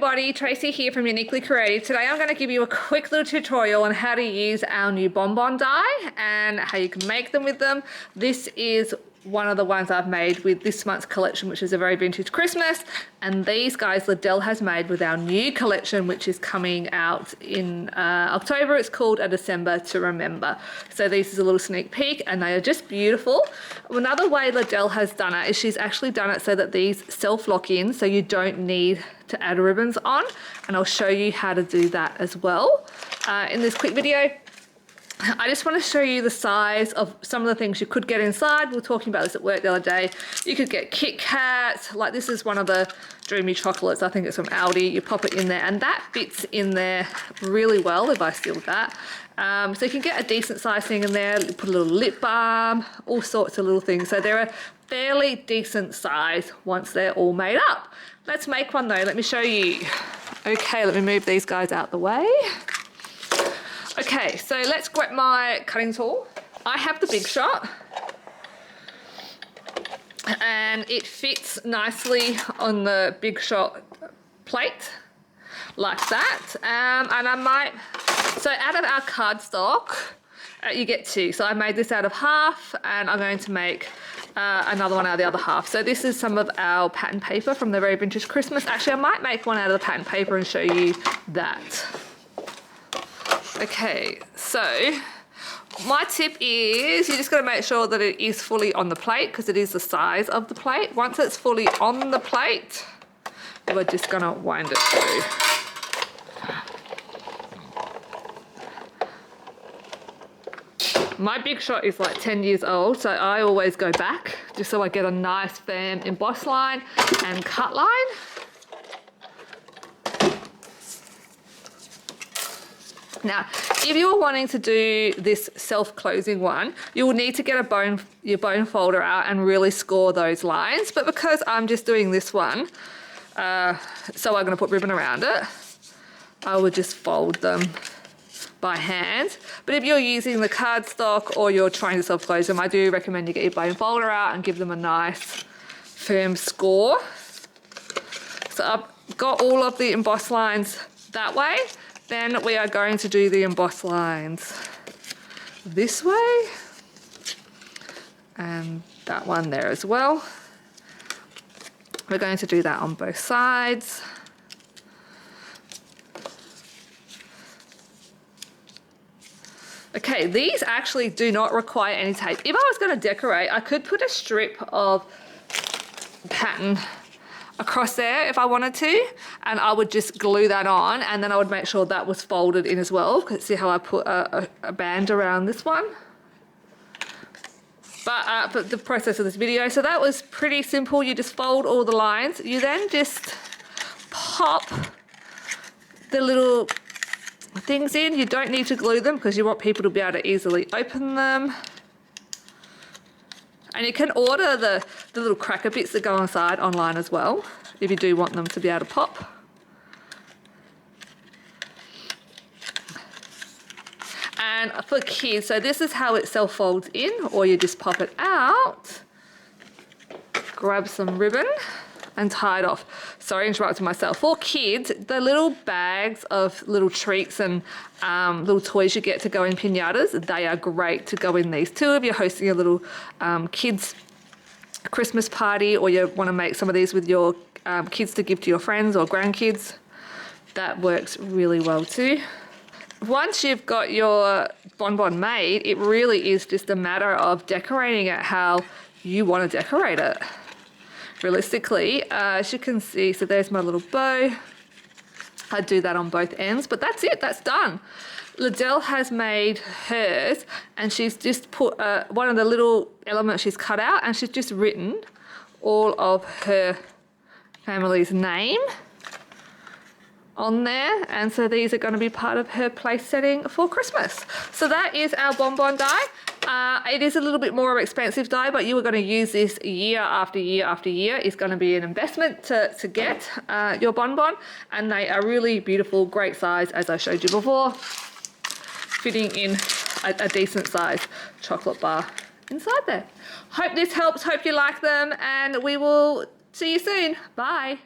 everybody, Tracy here from Uniquely Creative. Today I'm going to give you a quick little tutorial on how to use our new bonbon die and how you can make them with them. This is one of the ones I've made with this month's collection, which is a very vintage Christmas, and these guys Liddell has made with our new collection, which is coming out in October. It's called A December to Remember. So this is a little sneak peek and they are just beautiful. Another way Liddell has done it is she's actually done it so that these self-lock in, so you don't need to add ribbons on, and I'll show you how to do that as well in this quick video. I just want to show you the size of some of the things you could get inside. We were talking about this at work the other day. You could get Kit Kats, like this is one of the Dreamy chocolates. I think it's from Aldi. You pop it in there and that fits in there really well if I sealed that. So you can get a decent size thing in there, put a little lip balm, all sorts of little things. So they're a fairly decent size once they're all made up. Let's make one though. Let me show you. Okay, let me move these guys out the way. Okay, so let's grab my cutting tool. I have the Big Shot and it fits nicely on the Big Shot plate like that. And I might, so out of our cardstock, you get two. So I made this out of half and I'm going to make another one out of the other half. So this is some of our pattern paper from the Very Vintage Christmas. Actually, I might make one out of the pattern paper and show you that. Okay, so my tip is you just got to make sure that it is fully on the plate because it is the size of the plate. Once it's fully on the plate, we're just going to wind it through. My Big Shot is like 10 years old, so I always go back just so I get a nice firm emboss line and cut line. Now, if you're wanting to do this self-closing one, you will need to get your bone folder out and really score those lines. But because I'm just doing this one, so I'm going to put ribbon around it, I would just fold them by hand. But if you're using the cardstock or you're trying to self-close them, I do recommend you get your bone folder out and give them a nice firm score. So I've got all of the emboss lines that way. Then we are going to do the emboss lines this way and that one there as well. We're going to do that on both sides. Okay, these actually do not require any tape. If I was going to decorate, I could put a strip of pattern across there if I wanted to, and I would just glue that on, and then I would make sure that was folded in as well. See how I put a band around this one? But for the process of this video, so that was pretty simple. You just fold all the lines. You then just pop the little things in. You don't need to glue them because you want people to be able to easily open them. And you can order the little cracker bits that go inside online as well, if you do want them to be able to pop. And for kids, so this is how it self-folds in, or you just pop it out, grab some ribbon and tie it off. Sorry, interrupted myself. For kids, the little bags of little treats and little toys you get to go in piñatas, they are great to go in these too. If you're hosting a little kids Christmas party, or you want to make some of these with your kids to give to your friends or grandkids, that works really well too. Once you've got your bonbon made, it really is just a matter of decorating it how you want to decorate it. Realistically, as you can see, so there's my little bow. I do that on both ends, but that's it, that's done. Liddell has made hers, and she's just put one of the little elements she's cut out, and she's just written all of her family's name on there, and so these are going to be part of her place setting for Christmas. So that is our bonbon die. It is a little bit more expensive die, but you are going to use this year after year after year. It's going to be an investment to get your bonbon, and they are really beautiful, great size, as I showed you before, fitting in a decent size chocolate bar inside there. Hope this helps, hope you like them, and we will see you soon. Bye.